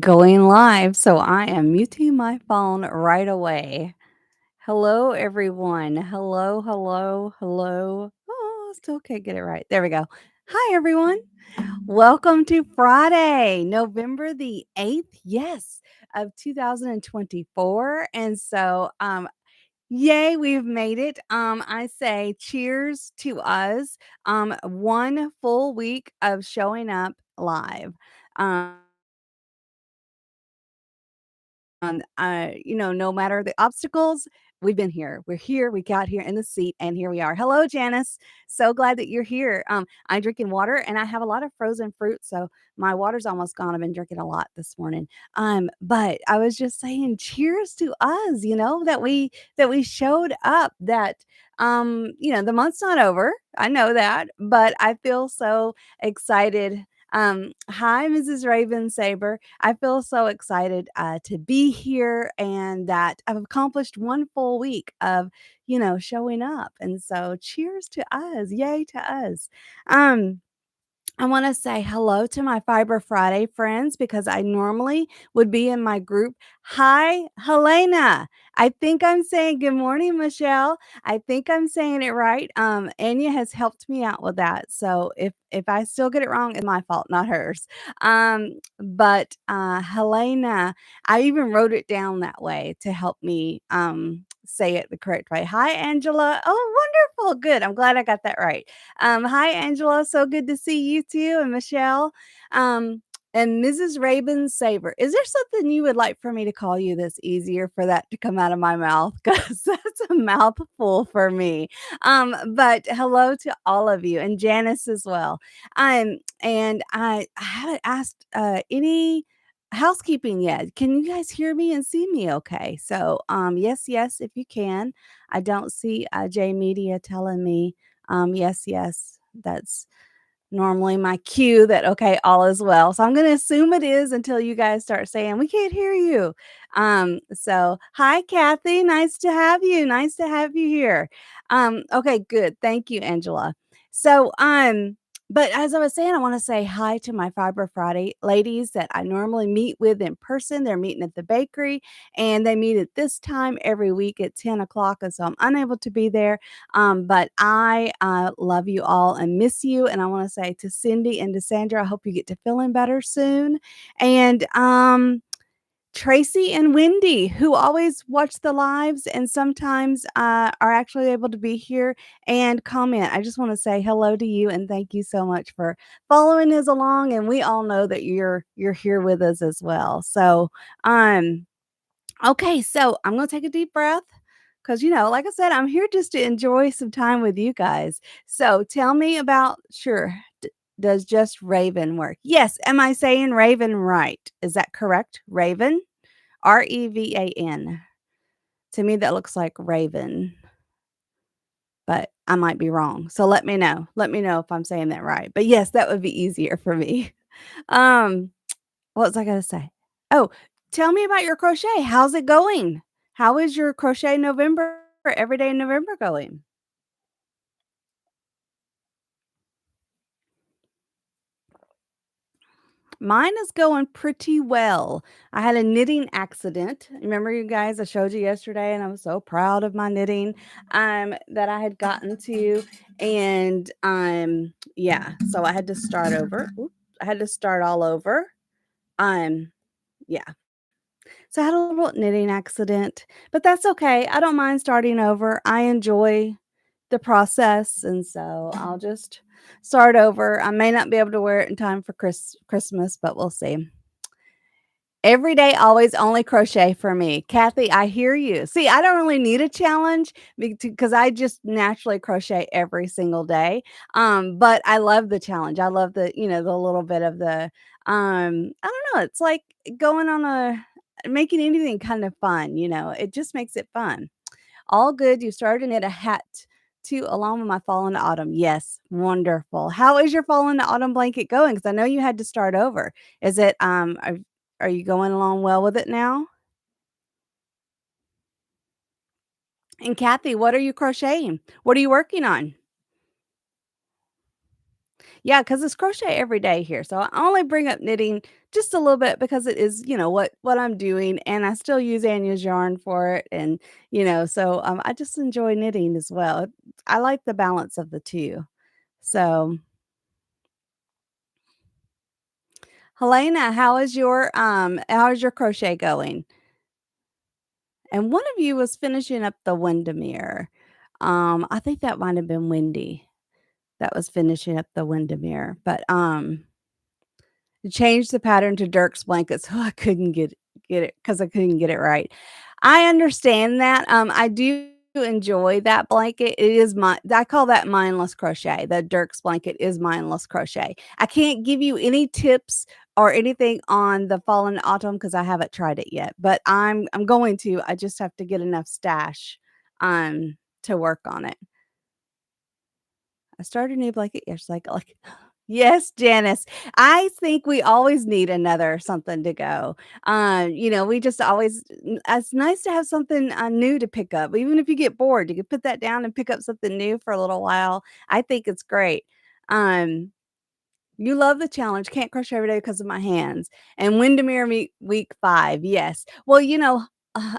Going live, so I am muting my phone right away. Hello, everyone. Hello, hello, hello. Oh, still can't get it right. There we go. Hi, everyone. Welcome to Friday, November the 8th, yes, of 2024. And so, yay, we've made it. I say cheers to us. One full week of showing up live. Um, no matter the obstacles, we've been here. We're here. We got here in the seat, and here we are. Hello, Janice. So glad that you're here. I'm drinking water, and I have a lot of frozen fruit, so my water's almost gone. I've been drinking a lot this morning. But I was just saying, cheers to us. That we showed up. The month's not over. I know that, but I feel so excited. Hi, Mrs. Raven Saber. I feel so excited to be here and that I've accomplished one full week of, showing up. And so cheers to us. Yay to us. Um, I want to say hello to my Fiber Friday friends because I normally would be in my group. Hi, Helena. I think I'm saying good morning, Michelle. I think I'm saying it right. Anya has helped me out with that. So if I still get it wrong, it's my fault, not hers. But Helena, I even wrote it down that way to help me say it the correct way. Hi, Angela. Oh, wonderful. Good. I'm glad I got that right. Hi, Angela. So good to see you too, and Michelle. Um, and Mrs. Raven Saber. Is there something you would like for me to call you that's easier for that to come out of my mouth? Because that's a mouthful for me. But hello to all of you and Janice as well. And I haven't asked any housekeeping yet. Can you guys hear me and see me okay? So yes, yes, if you can. I don't see J Media telling me yes, yes. That's normally my cue that okay, all is well. So I'm going to assume it is until you guys start saying we can't hear you. So hi Kathy, nice to have you. Nice to have you here. Okay, good. Thank you, Angela. So but as I was saying, I want to say hi to my Fiber Friday ladies that I normally meet with in person. They're meeting at the bakery and they meet at this time every week at 10 o'clock. And so I'm unable to be there. But I love you all and miss you. And I want to say to Cindy and to Sandra, I hope you get to feeling better soon. And Tracy and Wendy, who always watch the lives and sometimes are actually able to be here and comment. I just want to say hello to you and thank you so much for following us along. And we all know that you're here with us as well. So um okay, so I'm gonna take a deep breath because, like I said, I'm here just to enjoy some time with you guys. So tell me about, sure, does just Raven work? Yes. Am I saying Raven right? Is that correct? Raven? Revan. To me, that looks like Raven, but I might be wrong. So let me know. Let me know if I'm saying that right. But yes, that would be easier for me. Um, what was I gonna say? Oh, tell me about your crochet. How's it going? How is your crochet November, everyday November going? Mine is going pretty well. I had a knitting accident. Remember you guys, I showed you yesterday and I was so proud of my knitting that I had gotten to and yeah, so I had to start over. Oop, I had to start all over. Um yeah. So I had a little knitting accident, but that's okay. I don't mind starting over. I enjoy the process, and so I'll just start over. I may not be able to wear it in time for Christmas, but we'll see. Every day, always, only crochet for me. Kathy, I hear you. See, I don't really need a challenge because I just naturally crochet every single day. But I love the challenge. I love the little bit of I don't know, it's like going on making anything kind of fun, it just makes it fun. All good. You started to knit a hat too, along with my fall into autumn. Yes, wonderful. How is your fall into autumn blanket going? Because I know you had to start over. Is it are you going along well with it now? And Kathy, what are you crocheting? What are you working on? Yeah, because it's crochet every day here, so I only bring up knitting just a little bit because it is, what I'm doing, and I still use Anya's yarn for it, and, so, I just enjoy knitting as well. I like the balance of the 2. So, Helena, how is your crochet going? And one of you was finishing up the Windermere. I think that might have been Wendy that was finishing up the Windermere, but, to change the pattern to Dirk's blankets. Oh, I couldn't get it because I couldn't get it right. I understand that, I do enjoy that blanket. It is I call that mindless crochet. The Dirk's blanket is mindless crochet. I can't give you any tips or anything on the fall and autumn because I haven't tried it yet, but I'm going to. I just have to get enough stash, to work on it. I started a new blanket yesterday, like yes, Janice. I think we always need another something to go. We just always it's nice to have something, new to pick up. Even if you get bored, you can put that down and pick up something new for a little while. I think it's great. Um you love the challenge, can't crochet every day because of my hands. And Windermere week 5, yes. Well,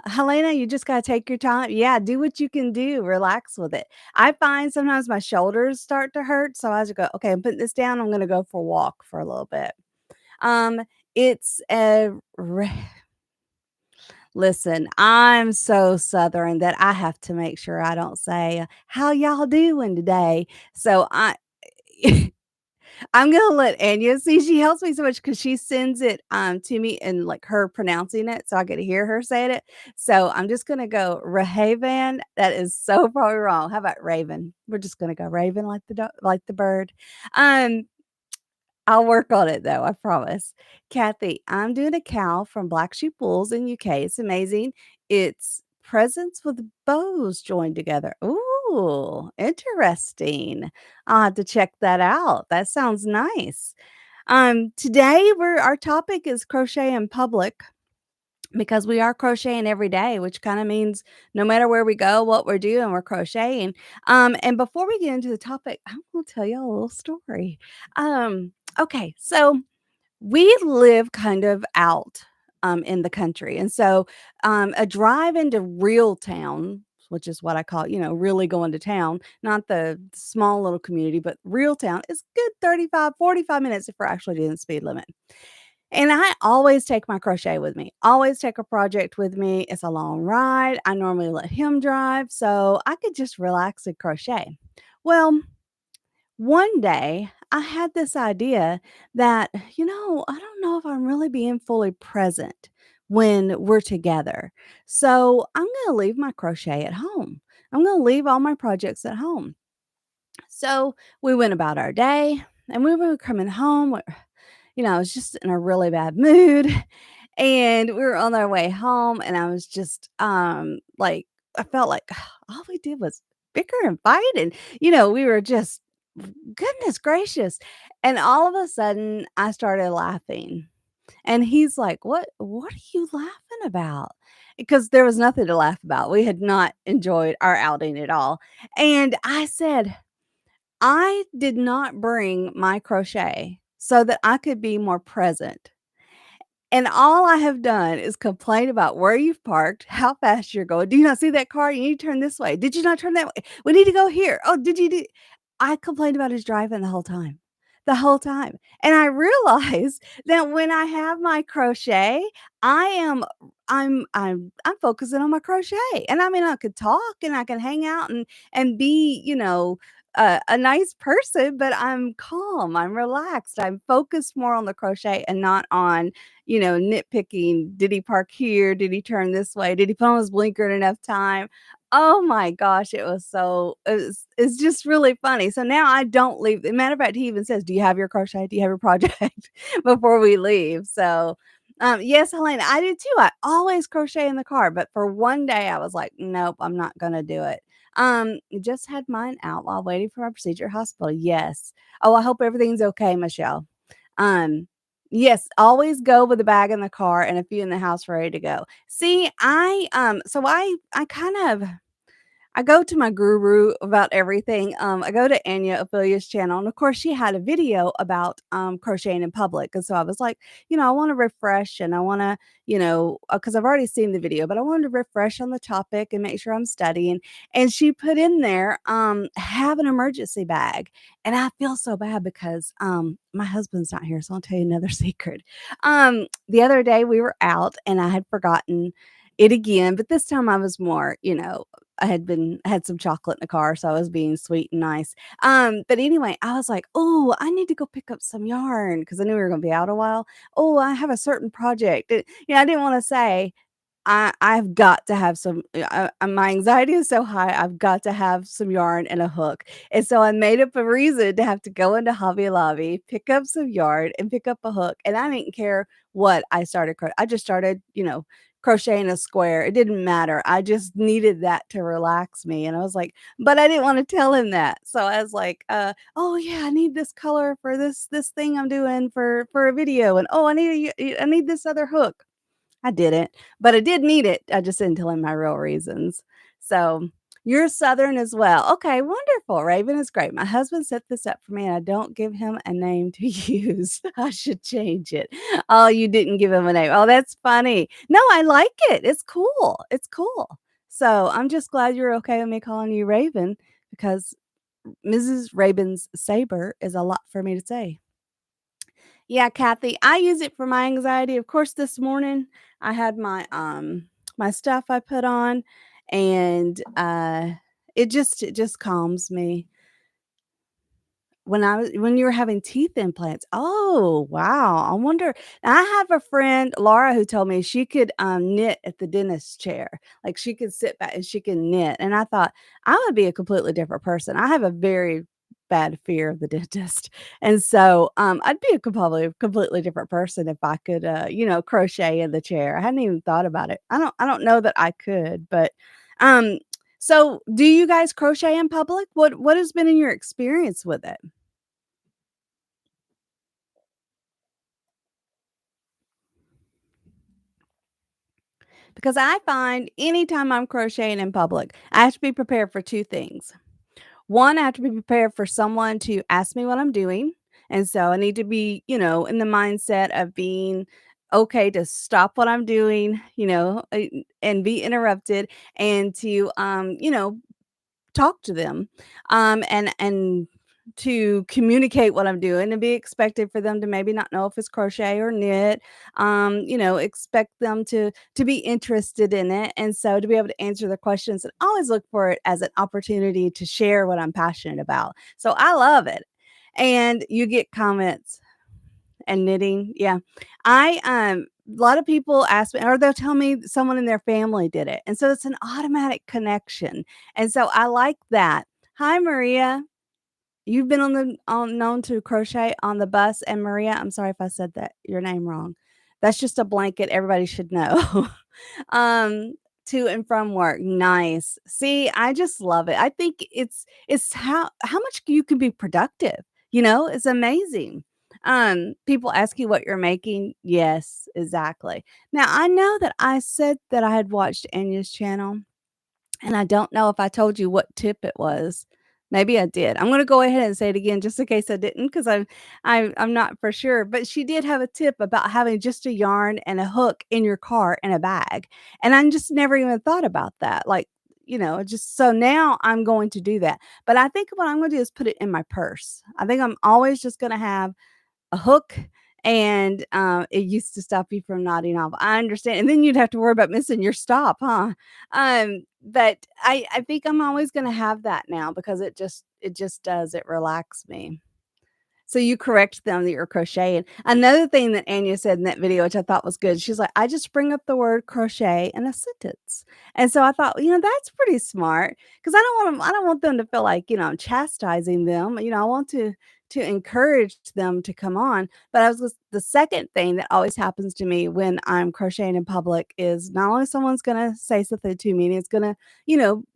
Helena, you just gotta take your time. Yeah, do what you can do, relax with it. I find sometimes my shoulders start to hurt, so I just go, "Okay, I'm putting this down, I'm gonna go for a walk for a little bit." Um, it's a re Listen, I'm so Southern that I have to make sure I don't say, "How y'all doing today?" So I'm gonna let Anya see, she helps me so much because she sends it, to me and, like, her pronouncing it, so I get to hear her saying it. So, I'm just gonna go Rahaven. That is so probably wrong. How about Raven? We're just gonna go Raven like the bird. Um, I'll work on it though, I promise. Kathy, I'm doing a cow from Black Sheep Wools in UK. It's amazing. It's presents with bows joined together. Ooh, interesting. I'll have to check that out. That sounds nice. Today our topic is crochet in public because we are crocheting every day, which kind of means no matter where we go, what we're doing, we're crocheting. And before we get into the topic, I'm gonna tell you a little story. Okay, so we live kind of out in the country, and so a drive into real town, which is what I call, really going to town, not the small little community, but real town is good 35, 45 minutes if we're actually doing the speed limit. And I always take my crochet with me, always take a project with me. It's a long ride. I normally let him drive, so I could just relax and crochet. Well, one day I had this idea that, I don't know if I'm really being fully present when we're together. So I'm going to leave my crochet at home. I'm going to leave all my projects at home. So we went about our day and we were coming home. I was just in a really bad mood and we were on our way home and I was just like I felt like all we did was bicker and fight and we were just goodness gracious. And all of a sudden I started laughing. And he's like, "What are you laughing about?" Because there was nothing to laugh about. We had not enjoyed our outing at all. And I said, "I did not bring my crochet so that I could be more present. And all I have done is complain about where you've parked, how fast you're going. Do you not see that car? You need to turn this way. Did you not turn that way? We need to go here. Oh, did you do?" I complained about his driving the whole time. And I realized that when I have my crochet, I am I'm focusing on my crochet. And I mean, I could talk and I can hang out and be, a nice person, but I'm calm, I'm relaxed, I'm focused more on the crochet and not on nitpicking. Did he park here? Did he turn this way? Did he put on his blinker in enough time? Oh my gosh, it's just really funny. So now I don't leave. Matter of fact, he even says, "Do you have your crochet? Do you have your project?" before we leave. So yes, Helena, I do too. I always crochet in the car, but for one day I was like, nope, I'm not gonna do it. Just had mine out while waiting for my procedure at hospital. Yes. Oh, I hope everything's okay, Michelle. Um, yes, always go with a bag in the car and a few in the house ready to go. See, I kind of I go to my guru about everything. I go to Anya Ophelia's channel, and of course, she had a video about crocheting in public. And so I was like, I want to refresh and I want to, because I've already seen the video, but I wanted to refresh on the topic and make sure I'm studying. And she put in there, have an emergency bag. And I feel so bad because my husband's not here. So I'll tell you another secret. The other day we were out and I had forgotten it again, but this time I was more, I had some chocolate in the car, so I was being sweet and nice. But anyway, I was like, "Oh, I need to go pick up some yarn because I knew we were gonna be out a while. Oh, I have a certain project." I didn't wanna say, I've got to have some my anxiety is so high, I've got to have some yarn and a hook, and so I made up a reason to have to go into Hobby Lobby, pick up some yarn, and pick up a hook, and I didn't care what I started I just started, crocheting a square, it didn't matter, I just needed that to relax me, and I was like but I didn't wanna tell him that, so I was like, "Oh, yeah, I need this color for this thing I'm doing for a video, and, oh, I need this other hook." I didn't, but I did need it. I just didn't tell him my real reasons. So, you're Southern as well. Okay, wonderful. Raven is great. My husband set this up for me, and I don't give him a name to use. I should change it. Oh, you didn't give him a name. Oh, that's funny. No, I like it. It's cool. It's cool. So, I'm just glad you're okay with me calling you Raven because Mrs. Raven's saber is a lot for me to say. Yeah, Kathy, I use it for my anxiety. Of course, this morning I had my stuff I put on and it just calms me. When you were having teeth implants. Oh, wow. I wonder I have a friend, Laura, who told me she could, knit at the dentist's chair. Like, she could sit back and she can knit, and I thought, "I would be a completely different person." I have a very bad fear of the dentist, and so, I'd be probably a completely different person if I could, crochet in the chair. I hadn't even thought about it. I don't know that I could, but, um so do you guys crochet in public? What has been in your experience with it? Because I find anytime I'm crocheting in public, I have to be prepared for 2 things. 1, I have to be prepared for someone to ask me what I'm doing, and so I need to be, in the mindset of being okay to stop what I'm doing, and be interrupted and to, talk to them, and to communicate what I'm doing and be expected for them to maybe not know if it's crochet or knit, expect them to be interested in it, and so to be able to answer the questions and always look for it as an opportunity to share what I'm passionate about. So I love it, and you get comments and knitting, yeah. A lot of people ask me or they'll tell me someone in their family did it, and so it's an automatic connection, and so I like that. Hi, Maria. You've been known to crochet on the bus, and Maria, I'm sorry if I said that your name wrong. That's just a blanket everybody should know. Um, to and from work, nice. See, I just love it. I think it's how much you can be productive, it's amazing. People ask you what you're making. Yes, exactly. Now, I know that I said that I had watched Anya's channel, and I don't know if I told you what tip it was. Maybe I did. I'm gonna go ahead and say it again just in case I didn't, because I'm not for sure. But she did have a tip about having just a yarn and a hook in your car and a bag. And I just never even thought about that. Like, just so now I'm going to do that. But I think what I'm gonna do is put it in my purse. I think I'm always just gonna have a hook and, it used to stop you from nodding off. I understand, and then you'd have to worry about missing your stop, huh? But I think I'm always gonna have that now because it just does, it relax me. So you correct them that you're crocheting. Another thing that Anya said in that video, which I thought was good, she's like, "I just bring up the word crochet in a sentence." And so I thought, well, that's pretty smart because I don't want them to feel like, I'm chastising them. I want to encourage them to come on. But the second thing that always happens to me when I'm crocheting in public is not only someone's gonna say something to me and it's gonna,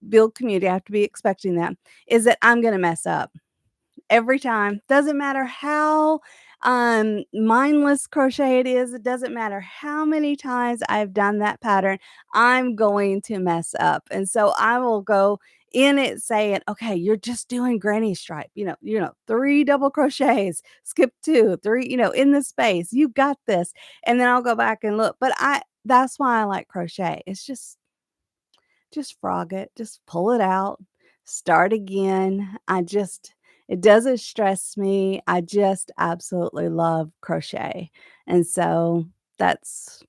build community, I have to be expecting that, is that I'm gonna mess up. Every time. Doesn't matter how, Mindless crochet it is. It doesn't matter how many times I've done that pattern, I'm going to mess up. And so I will go in it saying, okay, you're just doing granny stripe, 3 double crochets, skip 2, 3, in the space. You got this. And then I'll go back and look. But that's why I like crochet. It's just frog it, just pull it out, start again. It doesn't stress me. I just absolutely love crochet. And so that's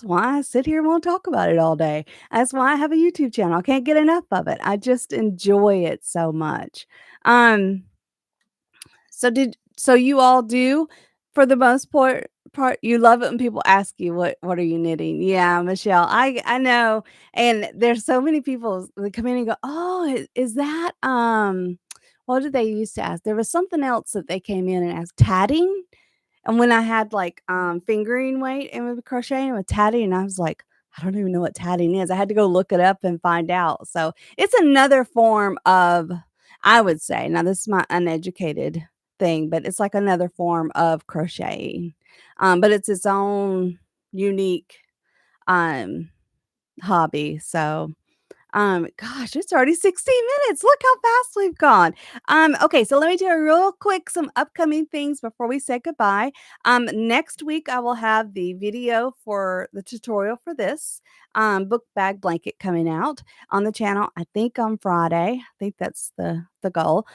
why I sit here and won't talk about it all day. That's why I have a YouTube channel. I can't get enough of it. I just enjoy it so much. Um so you all do, for the most part, you love it when people ask you, "What are you knitting?" Yeah, Michelle, I know, and there's so many people that come in and go, "Oh, is that, what did they used to ask?" There was something else that they came in and asked, "Tatting?" And when I had, like, fingering weight and with crocheting with tatting, and I was like, "I don't even know what tatting is." I had to go look it up and find out. So, it's another form of, I would say, now this is my uneducated thing, but it's like another form of crocheting. But it's its own unique, um, hobby. So gosh, it's already 16 minutes. Look how fast we've gone. Okay, so let me do a real quick some upcoming things before we say goodbye. Next week I will have the video for the tutorial for this book bag blanket coming out on the channel. I think on Friday. I think that's the goal.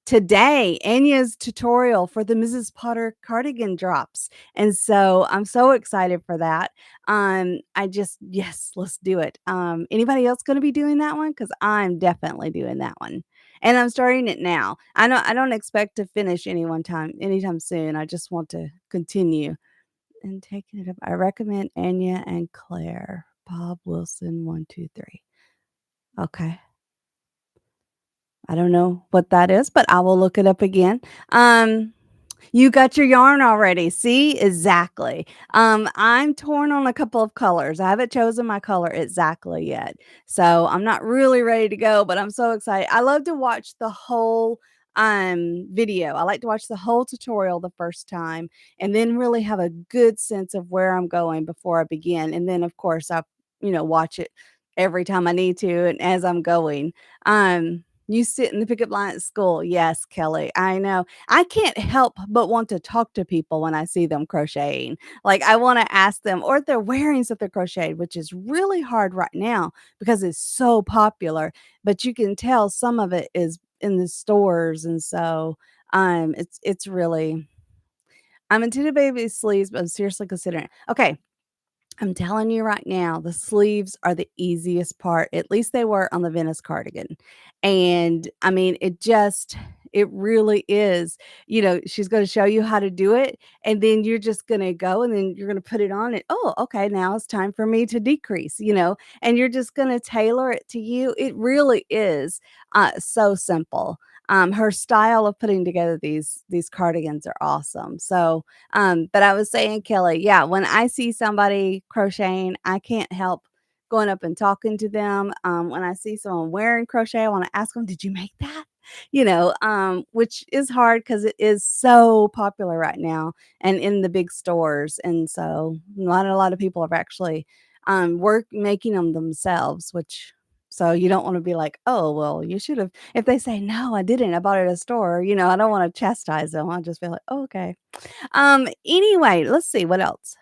Today, Anya's tutorial for the Mrs. Potter cardigan drops. And so I'm so excited for that. Yes, let's do it. Anybody else gonna be doing that one? Because 'Cause I'm definitely doing that one, and I'm starting it now. I don't expect to finish anytime soon. I just want to continue and taking it up. I recommend Anya and Claire. Bob Wilson 123. Okay. I don't know what that is, but I will look it up again. Um You got your yarn already. See? Exactly. I'm torn on a couple of colors. I haven't chosen my color exactly yet. So I'm not really ready to go, but I'm so excited. I love to watch the whole video. I like to watch the whole tutorial the first time and then really have a good sense of where I'm going before I begin. And then of course watch it every time I need to and as I'm going. You sit in the pickup line at school. Yes, Kelly. I know. I can't help but want to talk to people when I see them crocheting. Like, I wanna ask them or if they're wearing something crocheted, which is really hard right now because it's so popular, but you can tell some of it is in the stores, and so, it's really I'm into the baby sleeves, but I'm seriously considering it. Okay, I'm telling you right now, the sleeves are the easiest part. At least they were on the Venice cardigan. And I mean, it really is. She's going to show you how to do it. And then you're just going to go and then you're going to put it on and, oh, okay, now it's time for me to decrease, and you're just going to tailor it to you. It really is so simple. Her style of putting together these cardigans are awesome. So, but I was saying, Kelly, yeah, when I see somebody crocheting, I can't help going up and talking to them. When I see someone wearing crochet, I want to ask them, "Did you make that?" Which is hard because it is so popular right now and in the big stores. And so a lot of people have actually work making them themselves, which so you don't want to be like, "Oh, well, you should have." If they say, "No, I didn't. I bought it at a store," I don't want to chastise them. I'll just be like, "Oh, okay." Anyway, let's see what else.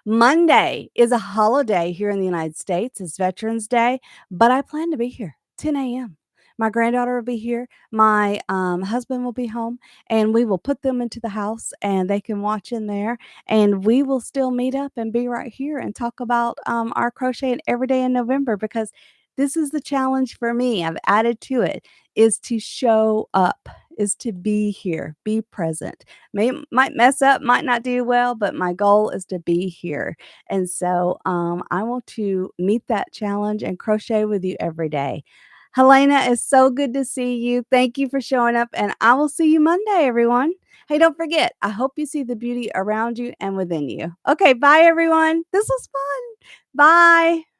Monday is a holiday here in the United States. It's Veterans Day, but I plan to be here 10 a.m. My granddaughter will be here. My husband will be home, and we will put them into the house, and they can watch in there. And we will still meet up and be right here and talk about our crocheting every day in November because this is the challenge for me. I've added to it is to show up, is to be here, be present. Might mess up, might not do well, but my goal is to be here. And so I want to meet that challenge and crochet with you every day. Helena, it's so good to see you. Thank you for showing up, and I will see you Monday, everyone. Hey, don't forget, I hope you see the beauty around you and within you. Okay, bye, everyone. This was fun. Bye.